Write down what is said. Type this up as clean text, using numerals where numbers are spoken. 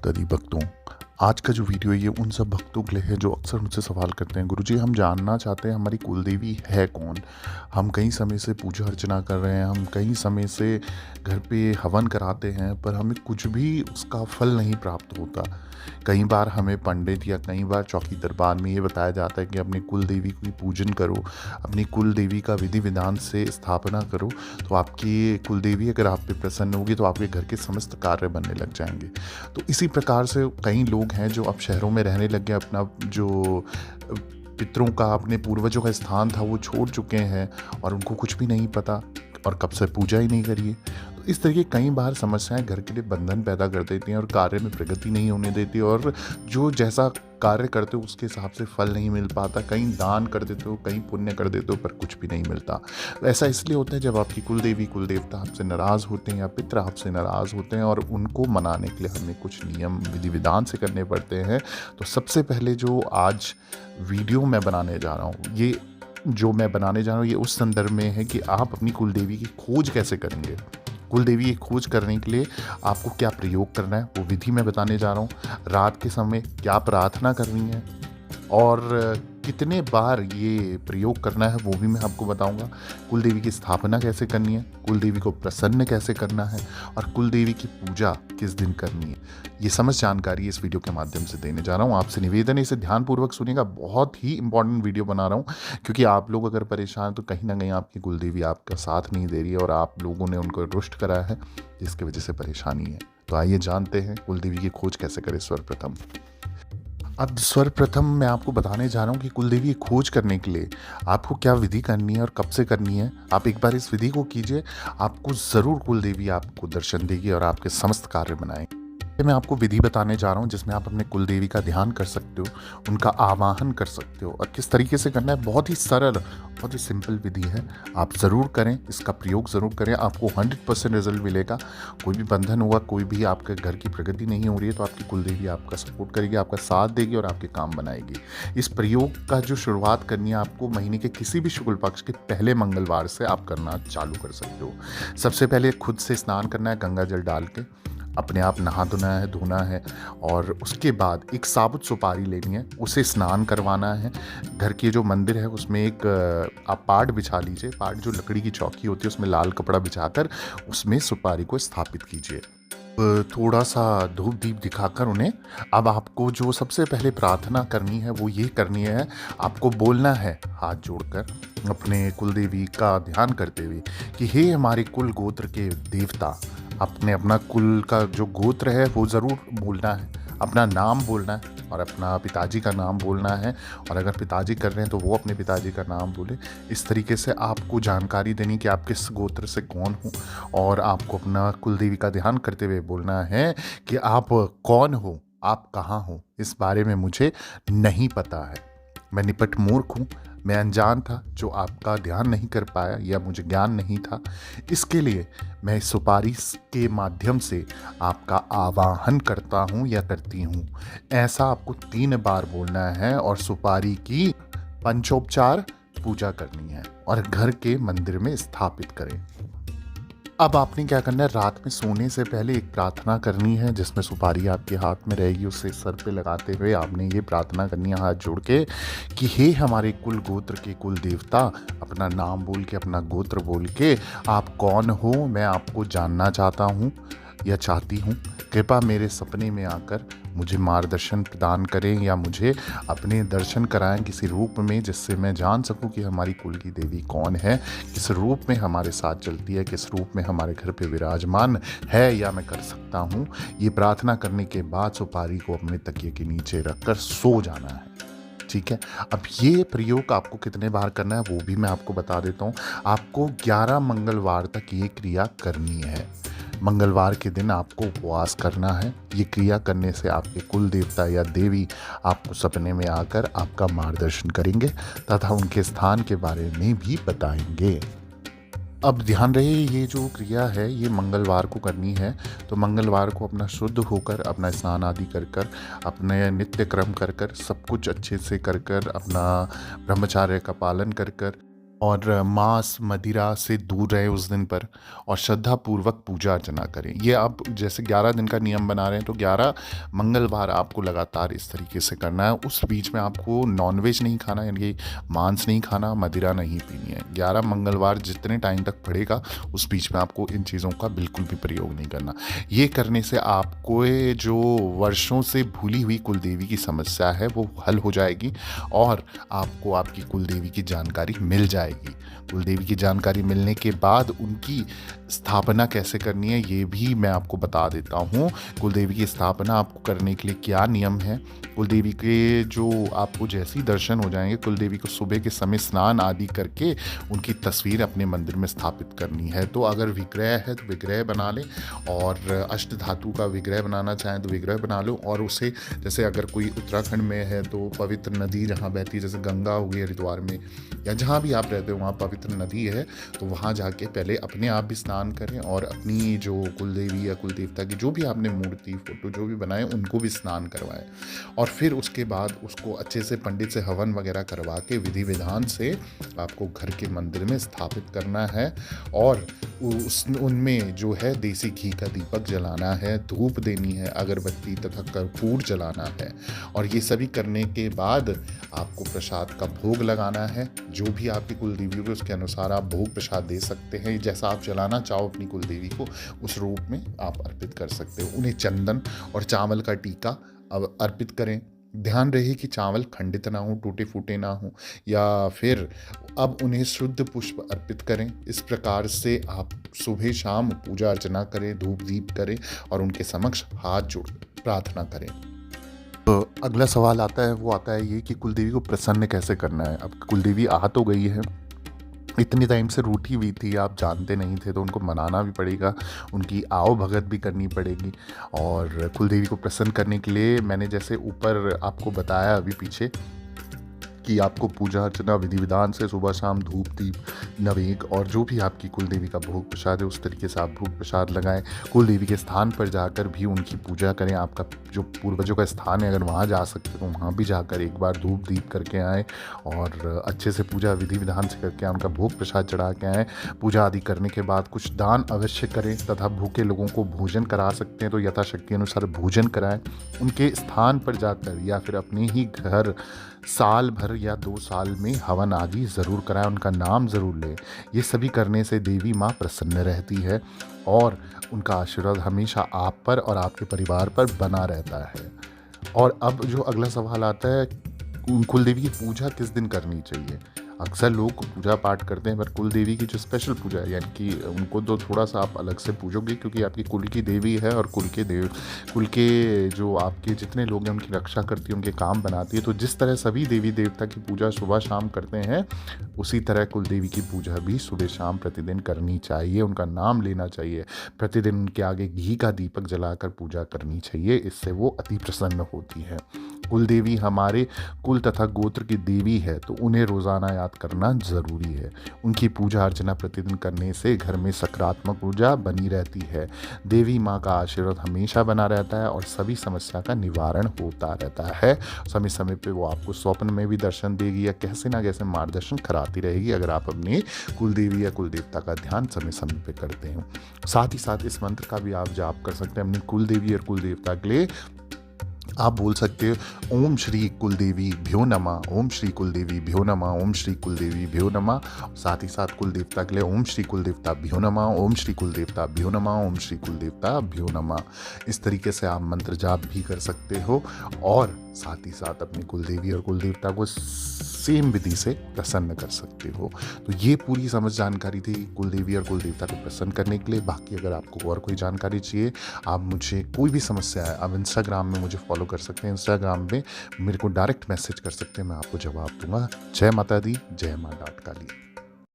दरी भक्तों, आज का जो वीडियो है ये उन सब भक्तों के लिए है जो अक्सर मुझसे सवाल करते हैं, गुरुजी हम जानना चाहते हैं हमारी कुलदेवी है कौन। हम कई समय से पूजा अर्चना कर रहे हैं, हम कई समय से घर पे हवन कराते हैं, पर हमें कुछ भी उसका फल नहीं प्राप्त होता। कई बार हमें पंडित या कई बार चौकी दरबार में ये बताया जाता है कि अपनी कुल देवी की पूजन करो, अपनी कुल देवी का विधि विधान से स्थापना करो, तो आपकी कुल देवी अगर आप पे प्रसन्न होगी तो आपके घर के समस्त कार्य बनने लग जाएंगे। तो इसी प्रकार से कई लोग हैं जो अब शहरों में रहने लग गए, अपना जो पितरों का, अपने पूर्वजों का स्थान था वो छोड़ चुके हैं और उनको कुछ भी नहीं पता और कब से पूजा ही नहीं करी है। तो इस तरह की कई बार समस्याएं घर के लिए बंधन पैदा कर देती हैं और कार्य में प्रगति नहीं होने देती, और जो जैसा कार्य करते हो उसके हिसाब से फल नहीं मिल पाता। कहीं दान कर देते हो, कहीं पुण्य कर देते हो, पर कुछ भी नहीं मिलता। तो ऐसा इसलिए होता है जब आपकी कुल देवी कुल देवता आपसे नाराज़ होते हैं या पितर आपसे नाराज़ होते हैं, और उनको मनाने के लिए हमें कुछ नियम विधि विधान से करने पड़ते हैं। तो सबसे पहले जो आज वीडियो मैं बनाने जा रहा हूँ, ये उस संदर्भ में है कि आप अपनी कुल देवी की खोज कैसे करेंगे। कुल देवी की खोज करने के लिए आपको क्या प्रयोग करना है वो विधि मैं बताने जा रहा हूँ। रात के समय क्या प्रार्थना करनी है और कितने बार ये प्रयोग करना है वो भी मैं आपको बताऊंगा। कुल देवी की स्थापना कैसे करनी है, कुल देवी को प्रसन्न कैसे करना है और कुल देवी की पूजा किस दिन करनी है, ये समस्त जानकारी इस वीडियो के माध्यम से देने जा रहा हूँ। आपसे निवेदन है इसे ध्यानपूर्वक सुनिएगा, बहुत ही इंपॉर्टेंट वीडियो बना रहा हूँ, क्योंकि आप लोग अगर परेशान हैं तो कहीं ना कहीं आपकी कुल देवी आपका साथ नहीं दे रही है और आप लोगों ने उनको रुष्ट करा है, जिसकी वजह से परेशानी है। तो आइए जानते हैं कुल देवी की खोज कैसे करें। सर्वप्रथम मैं आपको बताने जा रहा हूँ कि कुल देवी की खोज करने के लिए आपको क्या विधि करनी है और कब से करनी है। आप एक बार इस विधि को कीजिए, आपको ज़रूर कुल देवी आपको दर्शन देगी और आपके समस्त कार्य बनाएगी। मैं आपको विधि बताने जा रहा हूँ जिसमें आप अपने कुल देवी का ध्यान कर सकते हो, उनका आवाहन कर सकते हो, और किस तरीके से करना है। बहुत ही सरल, बहुत ही सिंपल विधि है, आप ज़रूर करें, इसका प्रयोग ज़रूर करें, आपको 100% रिजल्ट मिलेगा। कोई भी बंधन हुआ, कोई भी आपके घर की प्रगति नहीं हो रही है, तो आपकी कुल देवी आपका सपोर्ट करेगी, आपका साथ देगी और आपके काम बनाएगी। इस प्रयोग का जो शुरुआत करनी है आपको महीने के किसी भी शुक्ल पक्ष के पहले मंगलवार से आप करना चालू कर सकते हो। सबसे पहले खुद से स्नान करना है, गंगा जल डाल के अपने आप धोना है, और उसके बाद एक साबुत सुपारी लेनी है, उसे स्नान करवाना है। घर के जो मंदिर है उसमें एक आप पाट बिछा लीजिए, पाट जो लकड़ी की चौकी होती है उसमें लाल कपड़ा बिछाकर उसमें सुपारी को स्थापित कीजिए। थोड़ा सा धूप दीप दिखाकर उन्हें, अब आपको जो सबसे पहले प्रार्थना करनी है वो ये करनी है, आपको बोलना है हाथ जोड़कर अपने कुल देवी का ध्यान करते हुए कि हे हमारे कुल गोत्र के देवता। आपने अपना कुल का जो गोत्र है वो ज़रूर बोलना है, अपना नाम बोलना है और अपना पिताजी का नाम बोलना है, और अगर पिताजी कर रहे हैं तो वो अपने पिताजी का नाम बोले। इस तरीके से आपको जानकारी देनी कि आप किस गोत्र से कौन हो, और आपको अपना कुल देवी का ध्यान करते हुए बोलना है कि आप कौन हो, आप कहाँ हो, इस बारे में मुझे नहीं पता है। मैं निपट मूर्ख हूँ, मैं अनजान था जो आपका ध्यान नहीं कर पाया या मुझे ज्ञान नहीं था। इसके लिए मैं इस सुपारी के माध्यम से आपका आवाहन करता हूँ या करती हूँ। ऐसा आपको 3 बार बोलना है और सुपारी की पंचोपचार पूजा करनी है और घर के मंदिर में स्थापित करें। अब आपने क्या करना है, रात में सोने से पहले एक प्रार्थना करनी है जिसमें सुपारी आपके हाथ में रहेगी, उसे सर पे लगाते हुए आपने ये प्रार्थना करनी है हाथ जोड़ के कि हे हमारे कुल गोत्र के कुल देवता। अपना नाम बोल के, अपना गोत्र बोल के, आप कौन हो मैं आपको जानना चाहता हूँ या चाहती हूँ। कृपा मेरे सपने में आकर मुझे मार्गदर्शन प्रदान करें या मुझे अपने दर्शन कराएं किसी रूप में, जिससे मैं जान सकूं कि हमारी कुल की देवी कौन है, किस रूप में हमारे साथ चलती है, किस रूप में हमारे घर पे विराजमान है या मैं कर सकता हूं। ये प्रार्थना करने के बाद सुपारी को अपने तकिए के नीचे रखकर सो जाना है। ठीक है, अब ये प्रयोग आपको कितने बार करना है वो भी मैं आपको बता देता हूँ। आपको 11 मंगलवार तक ये क्रिया करनी है। मंगलवार के दिन आपको उपवास करना है। ये क्रिया करने से आपके कुल देवता या देवी आपको सपने में आकर आपका मार्गदर्शन करेंगे तथा उनके स्थान के बारे में भी बताएंगे। अब ध्यान रहे, ये जो क्रिया है ये मंगलवार को करनी है, तो मंगलवार को अपना शुद्ध होकर, अपना स्नान आदि कर अपने नित्य क्रम कर सब कुछ अच्छे से कर अपना ब्रह्मचार्य का पालन कर और मांस मदिरा से दूर रहें उस दिन पर और श्रद्धापूर्वक पूजा अर्चना करें। ये आप जैसे 11 दिन का नियम बना रहे हैं तो 11 मंगलवार आपको लगातार इस तरीके से करना है। उस बीच में आपको नॉनवेज नहीं खाना, यानी कि मांस नहीं खाना, मदिरा नहीं पीनी है। 11 मंगलवार जितने टाइम तक पड़ेगा उस बीच में आपको इन चीज़ों का बिल्कुल भी प्रयोग नहीं करना। ये करने से आपको ये जो वर्षों से भूली हुई कुलदेवी की समस्या है वो हल हो जाएगी और आपको आपकी कुलदेवी की जानकारी मिल जाएगी। कुलदेवी की जानकारी मिलने के बाद उनकी स्थापना कैसे करनी है ये भी मैं आपको बता देता हूँ। कुलदेवी की स्थापना आपको करने के लिए क्या नियम है। कुलदेवी के जो आपको जैसे ही दर्शन हो जाएंगे, कुलदेवी को सुबह के समय स्नान आदि करके उनकी तस्वीर अपने मंदिर में स्थापित करनी है। तो अगर विग्रह है तो विग्रह बना लें और अष्ट धातु का विग्रह बनाना चाहें तो विग्रह बना लो और उसे, जैसे अगर कोई उत्तराखंड में है तो पवित्र नदी जहाँ बहती है, जैसे गंगा हो गई हरिद्वार में या जहाँ भी आप रहते हो वहाँ पवित्र नदी है, तो वहाँ जाके पहले अपने आप भी स्नान करें और अपनी जो कुलदेवी या कुलदेवता की जो भी आपने मूर्ति फोटो जो भी बनाए उनको भी स्नान करवाएं और फिर उसके बाद उसको अच्छे से पंडित से हवन वगैरह करवा के विधि विधान से आपको घर के मंदिर में स्थापित करना है और उनमें जो है देसी घी का दीपक जलाना है, धूप देनी है, अगरबत्ती तथा कर्पूर जलाना है और ये सभी करने के बाद आपको प्रसाद का भोग लगाना है। जो भी आपकी कुलदेवी हो उसके अनुसार आप भोग प्रसाद दे सकते हैं, जैसा आप जलाना चाहो अपनी कुलदेवी को उस रूप में आप अर्पित कर सकते हो। उन्हें चंदन और चावल का टीका अब अर्पित करें। ध्यान रहे कि चावल खंडित ना हो, टूटे फूटे ना हो, या फिर अब उन्हें शुद्ध पुष्प अर्पित करें। इस प्रकार से आप सुबह शाम पूजा अर्चना करें, धूप दीप करें और उनके समक्ष हाथ जोड़ प्रार्थना करें। तो अगला सवाल आता है, वो आता है ये कि कुलदेवी को प्रसन्न कैसे करना है। अब कुलदेवी आ तो गई है, इतने टाइम से रूठी हुई थी, आप जानते नहीं थे, तो उनको मनाना भी पड़ेगा, उनकी आओ भगत भी करनी पड़ेगी। और कुलदेवी को प्रसन्न करने के लिए मैंने जैसे ऊपर आपको बताया अभी पीछे कि आपको पूजा अर्चना विधि विधान से सुबह शाम धूप दीप नवेद और जो भी आपकी कुलदेवी का भोग प्रसाद है उस तरीके से आप भोग प्रसाद लगाएं। कुलदेवी के स्थान पर जाकर भी उनकी पूजा करें। आपका जो पूर्वजों का स्थान है अगर वहाँ जा सकते तो वहाँ भी जाकर एक बार धूप दीप करके आएँ और अच्छे से पूजा विधि विधान से करके उनका भोग प्रसाद चढ़ा के आएँ। पूजा आदि करने के बाद कुछ दान अवश्य करें तथा भूखे लोगों को भोजन करा सकते हैं तो यथाशक्ति अनुसार भोजन कराएं। उनके स्थान पर जाकर या फिर अपने ही घर साल भर या 2 साल में हवन आदि ज़रूर कराएं, उनका नाम ज़रूर लें। ये सभी करने से देवी माँ प्रसन्न रहती है और उनका आशीर्वाद हमेशा आप पर और आपके परिवार पर बना रहता है। और अब जो अगला सवाल आता है, कुलदेवी की पूजा किस दिन करनी चाहिए। अक्सर लोग पूजा पाठ करते हैं पर कुलदेवी की जो स्पेशल पूजा है, यानी कि उनको तो थोड़ा सा आप अलग से पूजोगे क्योंकि आपकी कुल की देवी है और कुल के जो आपके जितने लोग हैं उनकी रक्षा करती है, उनके काम बनाती है। तो जिस तरह सभी देवी देवता की पूजा सुबह शाम करते हैं उसी तरह कुलदेवी की पूजा भी सुबह शाम प्रतिदिन करनी चाहिए, उनका नाम लेना चाहिए, प्रतिदिन उनके आगे घी का दीपक जलाकर पूजा करनी चाहिए। इससे वो अति प्रसन्न होती है। कुलदेवी हमारे कुल तथा गोत्र की देवी है तो उन्हें रोज़ाना याद करना ज़रूरी है। उनकी पूजा अर्चना प्रतिदिन करने से घर में सकारात्मक ऊर्जा बनी रहती है। देवी माँ का आशीर्वाद हमेशा बना रहता है और सभी समस्या का निवारण होता रहता है। समय समय पे वो आपको स्वप्न में भी दर्शन देगी या कैसे ना कैसे मार्गदर्शन कराती रहेगी अगर आप अपनी कुलदेवी या कुलदेवता का ध्यान समय समय पे करते हो। साथ ही साथ इस मंत्र का भी आप जाप कर सकते हैं अपनी कुलदेवी और कुलदेवता के लिए। आप बोल सकते हो ओम श्री कुलदेवी भ्यो नमः, ओम श्री कुलदेवी भ्यो नमः, ओम श्री कुलदेवी भ्यो नमः। साथ ही साथ कुलदेवता के लिए ओम श्री कुलदेवता भ्यो नमः, ओम श्री कुलदेवता भ्यो नमः, ओम श्री कुलदेवता भ्यो नमः। इस तरीके से आप मंत्र जाप भी कर सकते हो और साथ ही साथ अपनी कुलदेवी और कुलदेवता को सेम विधि से प्रसन्न कर सकते हो। तो ये पूरी समझ जानकारी थी कुलदेवी और कुलदेवता को प्रसन्न करने के लिए। बाकी अगर आपको और कोई जानकारी चाहिए, आप मुझे कोई भी समस्या है आप इंस्टाग्राम में मुझे फॉलो कर सकते हैं। इंस्टाग्राम में मेरे को डायरेक्ट मैसेज कर सकते हैं, मैं आपको जवाब दूंगा। जय माता दी, जय माँ डाट काली।